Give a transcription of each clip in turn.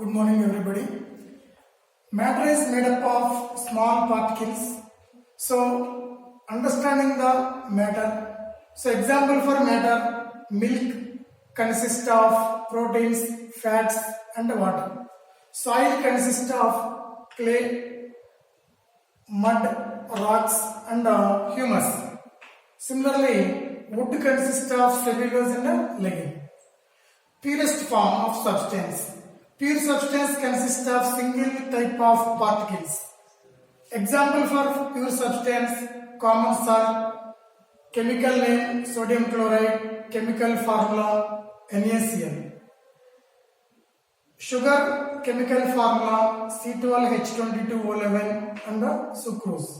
Good morning, everybody. Matter is made up of small particles. So, understanding the matter. So, example for matter: milk consists of proteins, fats, and water. Soil consists of clay, mud, rocks, and humus. Similarly, wood consists of cellulose and lignin. Purest form of substance. Pure substance consists of single type of particles. Example for pure substance: common salt, chemical name sodium chloride, chemical formula NaCl. Sugar chemical formula C12H22O11 and sucrose.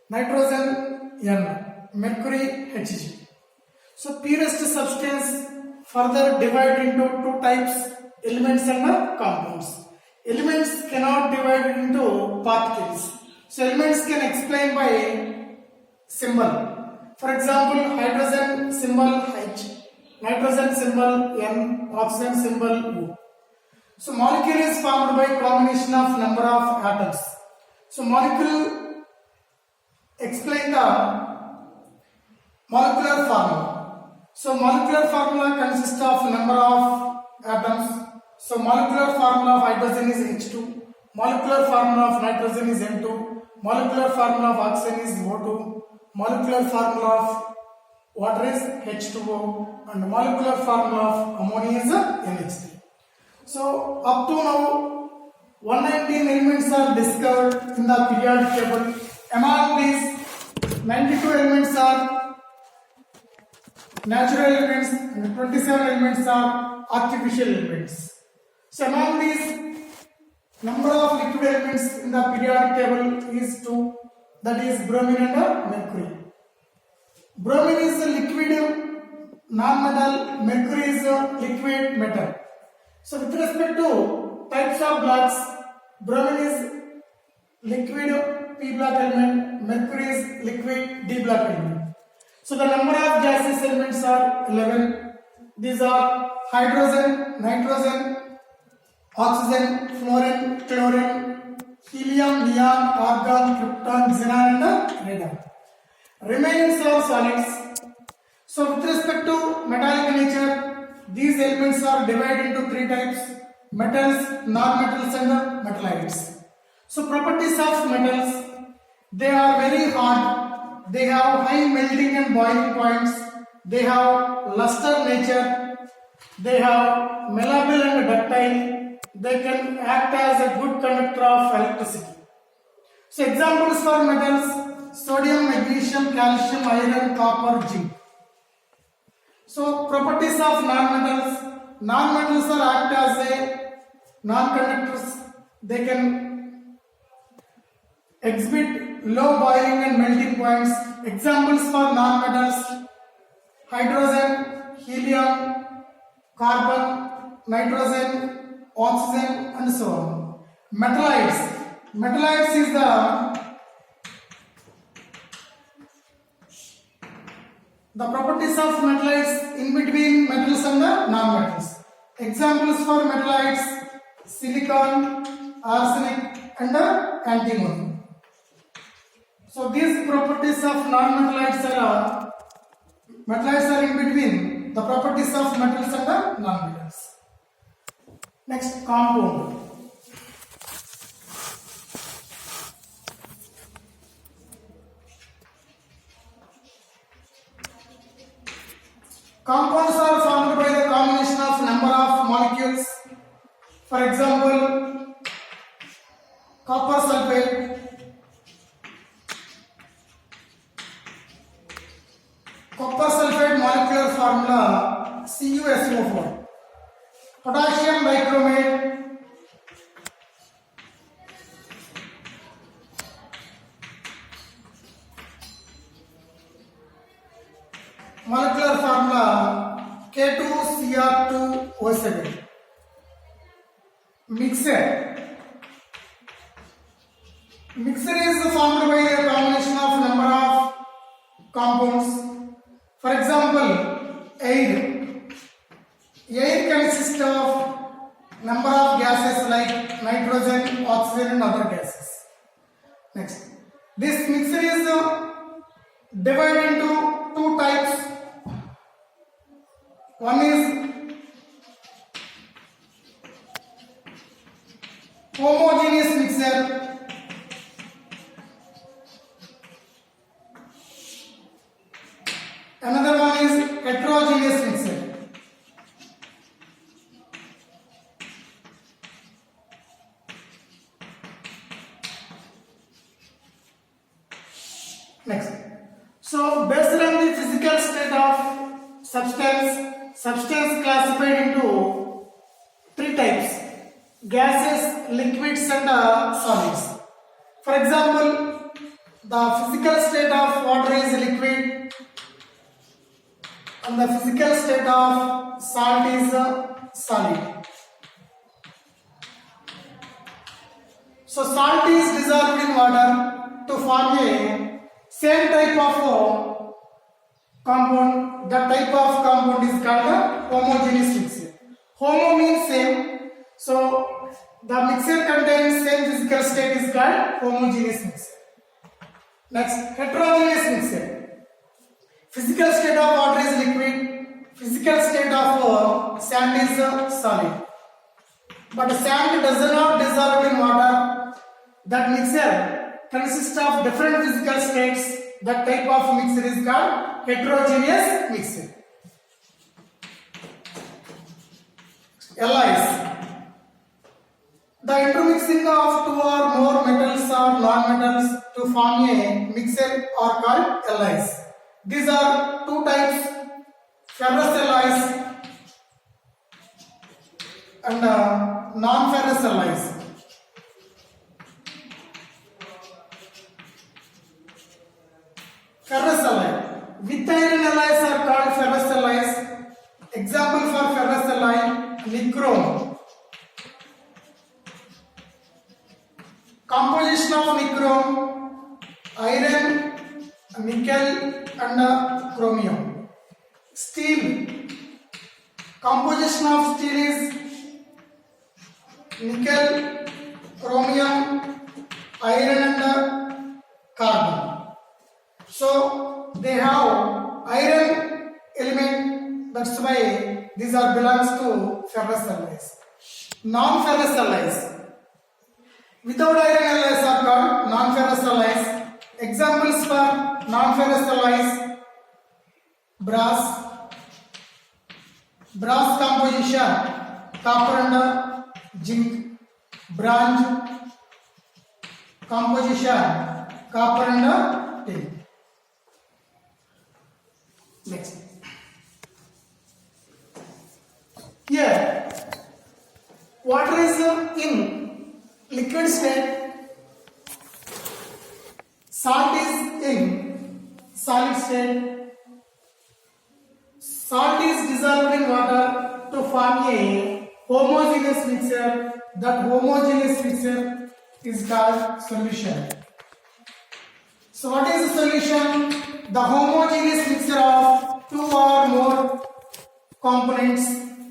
Nitrogen N, mercury Hg. So purest substance further divide into two types: elements and compounds. Elements cannot divide into particles. So elements can explain by symbol. For example, hydrogen symbol H, nitrogen symbol N, oxygen symbol O. So molecule is formed by combination of number of atoms. So molecule explain the molecular formula. So molecular formula consists of number of atoms. So molecular formula of hydrogen is H2, molecular formula of nitrogen is N2, molecular formula of oxygen is O2, molecular formula of water is H2O, and molecular formula of ammonia is NH3. So up to now 119 elements are discovered in the periodic table. Among these, 92 elements are natural elements and 27 elements are artificial elements. So among these, number of liquid elements in the periodic table is 2, that is bromine and mercury. Bromine is a liquid non-metal, mercury is a liquid metal. So with respect to types of blocks, bromine is liquid P block element, mercury is liquid D block element. So the number of gaseous elements are 11. These are hydrogen, nitrogen, oxygen, fluorine, chlorine, helium, neon, argon, krypton, xenon and radon. Remaining are solids. So with respect to metallic nature, these elements are divided into three types: metals, non-metals and metallites. So properties of metals: they are very hard, they have high melting and boiling points, they have luster nature, they have malleable and ductile, they can act as a good conductor of electricity. So examples for metals: sodium, magnesium, calcium, iron, copper, zinc. So properties of non-metals: non-metals are act as a non-conductors, they can exhibit low boiling and melting points. Examples for non-metals: hydrogen, helium, carbon, nitrogen, oxygen and so on. Metallites. Metallites is the properties of metallites in between metals and the non-metals. Examples for metallites: silicon, arsenic and antimony. So these properties of non-metallites are in between the properties of metals and the non-metals. Next, compound. Compounds are formed by the combination of number of molecules. For example, copper sulfate, molecular formula CuSO4. Potassium bichromate, molecular formula K2Cr2O7. Mixer is formed by a combination of number of compounds. For example, air consists of number of gases like oxygen and other gases. Next, this mixture is divided into two types. One is homogeneous mixture. Another one is heterogeneous mixture. Next, so based on the physical state of substance classified into three types: gases, liquids, and solids. For example, the physical state of water is liquid, and the physical state of salt is solid. So salt is dissolved in water to form a same type of compound. That type of compound is called a homogeneous mixture. Homo means same. So the mixture contains same physical state is called homogeneous mixture. Next, heterogeneous mixture. Physical state of water is liquid. Physical state of sand is solid. But sand does not dissolve in water. That mixture consists of different physical states. That type of mixture is called heterogeneous mixture. Alloys. The intermixing of two or more metals or non-metals to form a mixture are called alloys. These are two types: ferrous alloys and non-ferrous alloys. Ferrous alloy. With iron alloys are called ferrous alloys. Example for ferrous alloy: nichrome. Composition of nichrome: iron, nickel, and chromium. Steel. Composition of steel is nickel, chromium, iron, and carbon. So they have iron element. That's why these are belongs to ferrous alloys. Non-ferrous alloys. Without iron alloys are called non-ferrous alloys. Examples for non-ferrous alloys: brass. Brass composition: copper and zinc. Bronze composition: copper and tin. Next. Here, water is in liquid state, salt is in solid state. Salt is dissolved in water to form a homogeneous mixture. That homogeneous mixture is called solution. So what is the solution? The homogeneous mixture of two or more components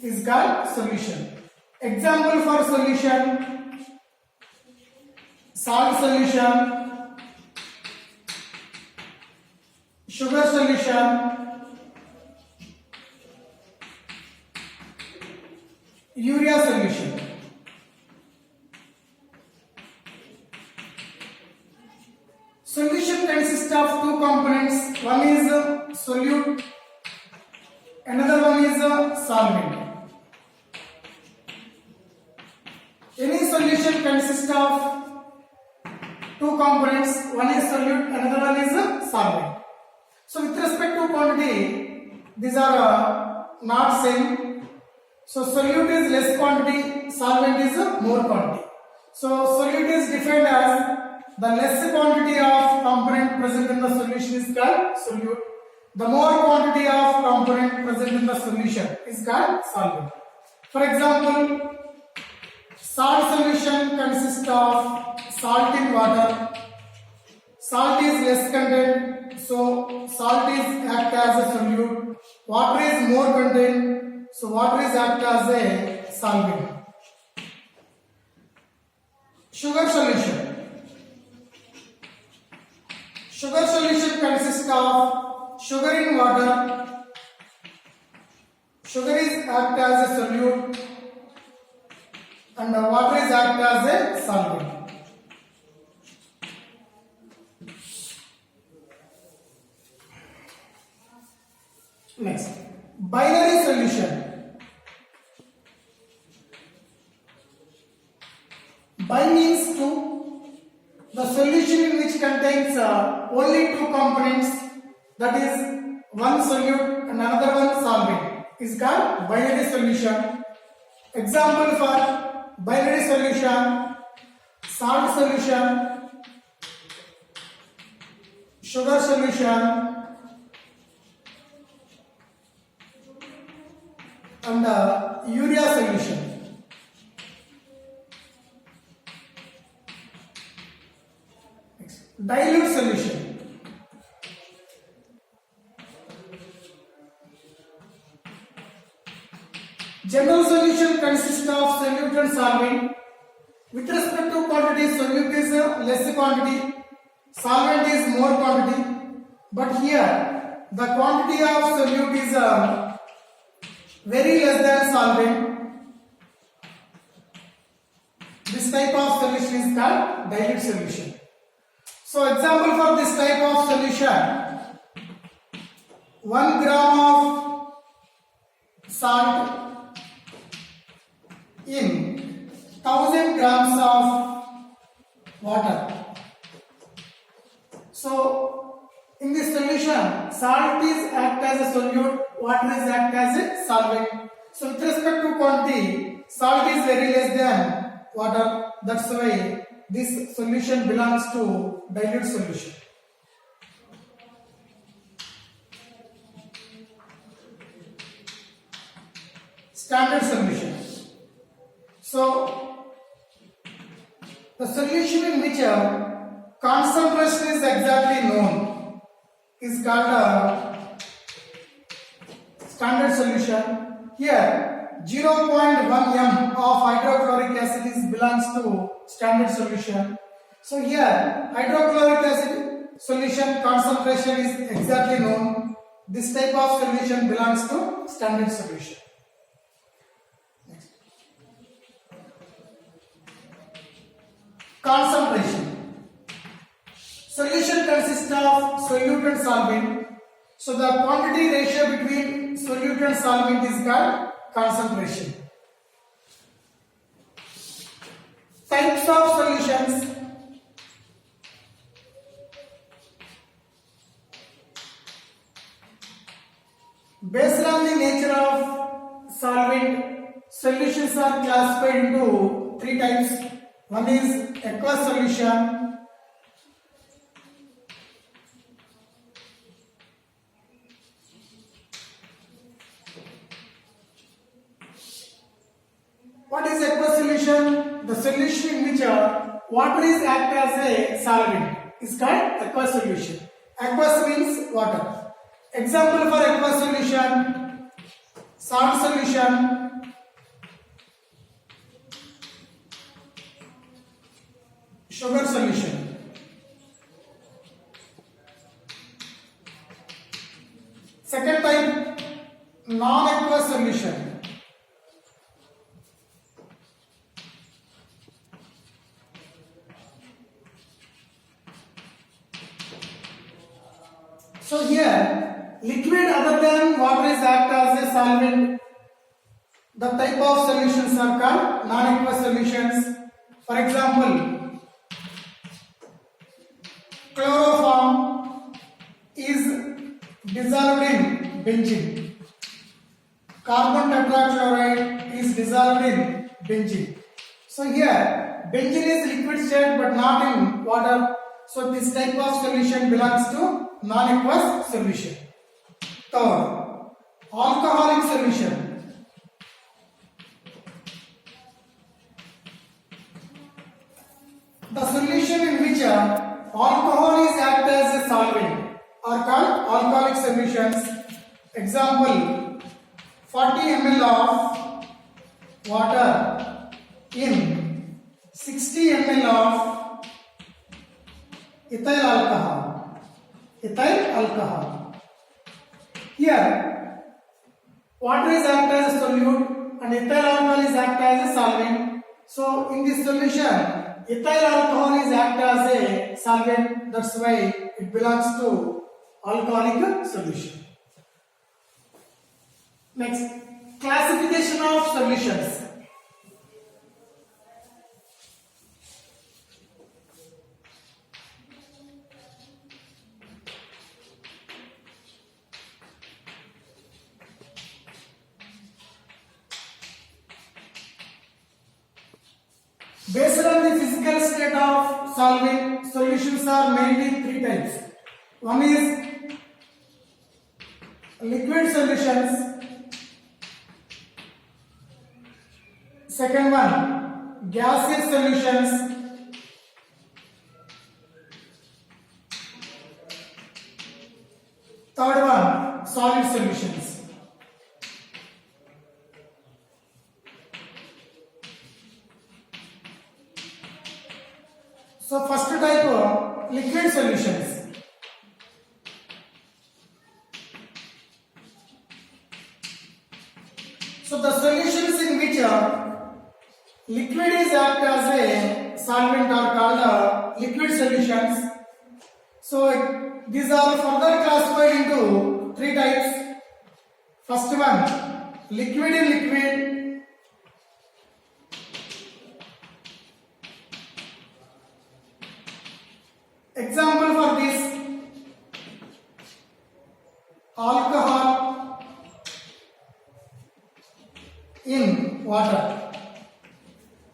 is called solution. Example for solution: salt solution, sugar solution, urea solution. Solution consists of two components. One is solute, another one is solvent. Any solution consists of two components. One is solute, another one is solvent. So with respect to quantity, these are not same. So solute is less quantity, solvent is more quantity. So solute is defined as the less quantity of component present in the solution is called solute. The more quantity of component present in the solution is called solvent. For example, salt solution consists of salt in water. Salt is less content, so salt is act as a solute. Water is more content, so water is act as a solvent. Sugar solution. Sugar solution consists of sugar in water. Sugar is act as a solute and the water is act as a solvent. Next, binary solution. Bi means two. The solution in which contains only two components, that is one solute and another one solvent, is called binary solution. Example for binary solution: salt solution, sugar solution, and urea solution. Next, dilute solution. General solution consists of solute and solvent. With respect to quantity, solute is less quantity, solvent is more quantity. But here, the quantity of solute is very less than solvent. This type of solution is called dilute solution. So, example for this type of solution: 1 gram of salt in 1000 grams of water. So, in this solution, salt is act as a solute, water is act as a solvent. So, with respect to quantity, salt is very less than water. That's why this solution belongs to dilute solution. Standard solution. So, the solution in which concentration is exactly known is called a standard solution. Here, 0.1 m of hydrochloric acid belongs to standard solution. So, here hydrochloric acid solution concentration is exactly known. This type of solution belongs to standard solution. Concentration. Solution consists of solute and solvent. So the quantity ratio between solute and solvent is called concentration. Types of solutions. Based on the nature of solvent, solutions are classified into three types. One is aqueous solution, what is aqueous solution? The solution in which water is act as a solvent is called aqueous solution. Aqueous means water. Example for aqueous solution: salt solution, sugar solution. Second type, non-aqueous solution. So here, liquid other than water is act as a solvent. The type of solutions are called non-aqueous solutions. For example, chloroform is dissolved in benzene. Carbon tetrachloride is dissolved in benzene. So here, benzene is liquid state but not in water. So this type of solution belongs to non-aqueous solution. Third, alcoholic solution. The solution in which alcohol is act as a solvent are called alcoholic solutions. Example, 40 ml of water in 60 ml of ethyl alcohol. Ethyl alcohol. Here, water is act as a solute and ethyl alcohol is act as a solvent. So, in this solution, ethyl alcohol is act as a solvent. That's why it belongs to alcoholic solution. Next, classification of solutions. Based on the physical state of solvent, solutions are mainly three types. One is liquid solutions. Second one, gaseous solutions. Third one, solid solutions. So first type, liquid solutions. So the solutions in which liquid is act as a solvent are called liquid solutions. So these are further classified into three types. First one, liquid in liquid. Example for this, alcohol in water.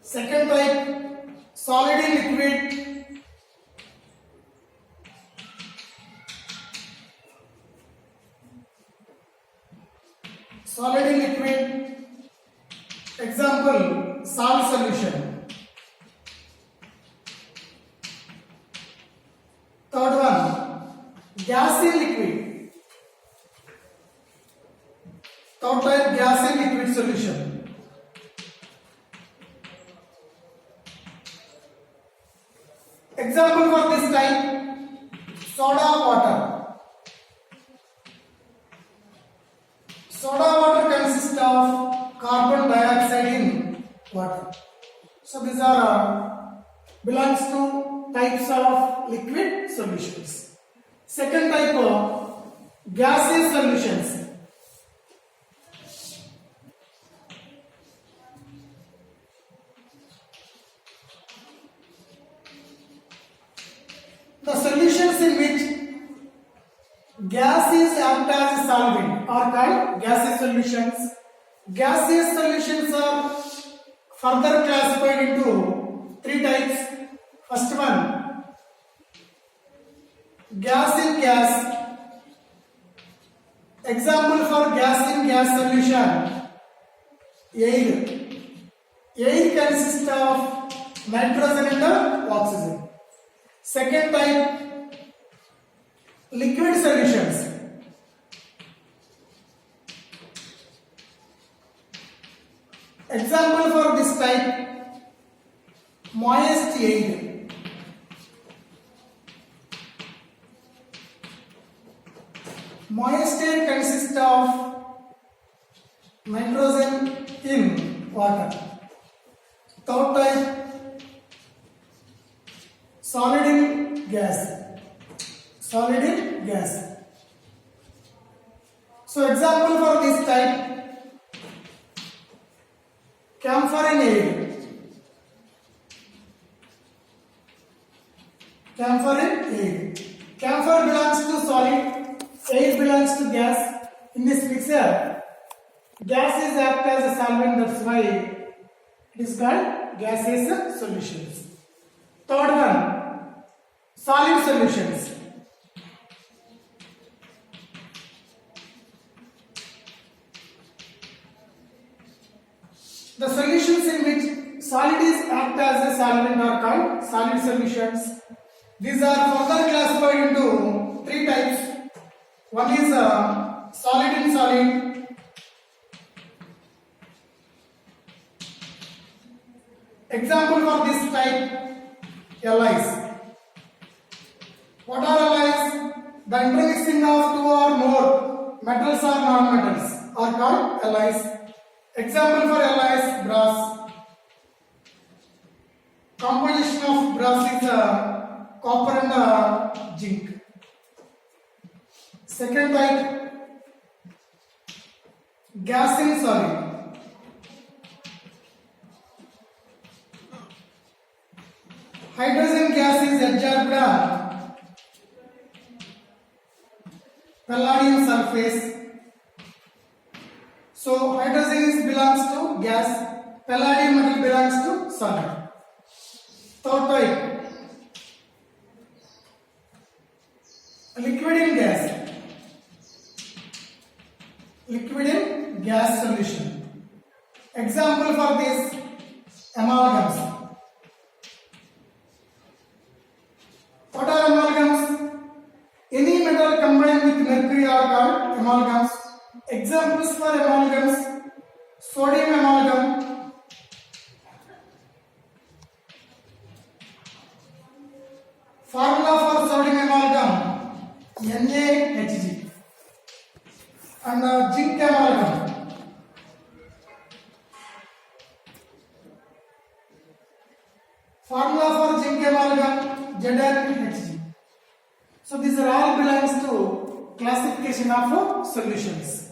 Second type, solid in liquid. Solid in liquid. Example, salt solution. Third one, gas in liquid. Third type, gas in liquid solution. Example for this type, soda water. Soda water consists of carbon dioxide in water. So these are belongs to types of liquid solutions. Second type of gaseous solutions. The solutions in which gases act as a solvent are called gaseous solutions. Gaseous solutions are further classified into three types. First one, gas in gas. Example for gas in gas solution, air. Air consists of nitrogen and oxygen. Second type, liquid solutions. Example for this type, moist air. Moist air consists of nitrogen in water. Third type, solid in gas. Solid in gas. So example for this type, camphor in air. Camphor in air. Camphor belongs to solid, air belongs to gas. In this mixture, gases act as a solvent, that's why it is called gaseous solutions. Third one, solid solutions. The solutions in which solid is act as a solvent are called solid solutions. These are further classified into three types. One is solid in solid. Example for this type, alloys. What are alloys? The intermixing of two or more metals or non-metals are called alloys. Example for alloys, brass. Composition of brass is copper and zinc. Second type, gas in solid. Hydrogen gas is adsorbed palladium sulfate. So hydrogen belongs to gas, palladium metal belongs to solid. Third type, liquid in gas. Liquid in gas solution. Example for this, amalgams. What are amalgams? Any metal combined with mercury are called amalgams. Examples for amalgams, sodium amalgam, formula for sodium amalgam NaHg, and zinc amalgam. Formula for zinc amalgam ZnHg. So these are all belongs to classification of solutions.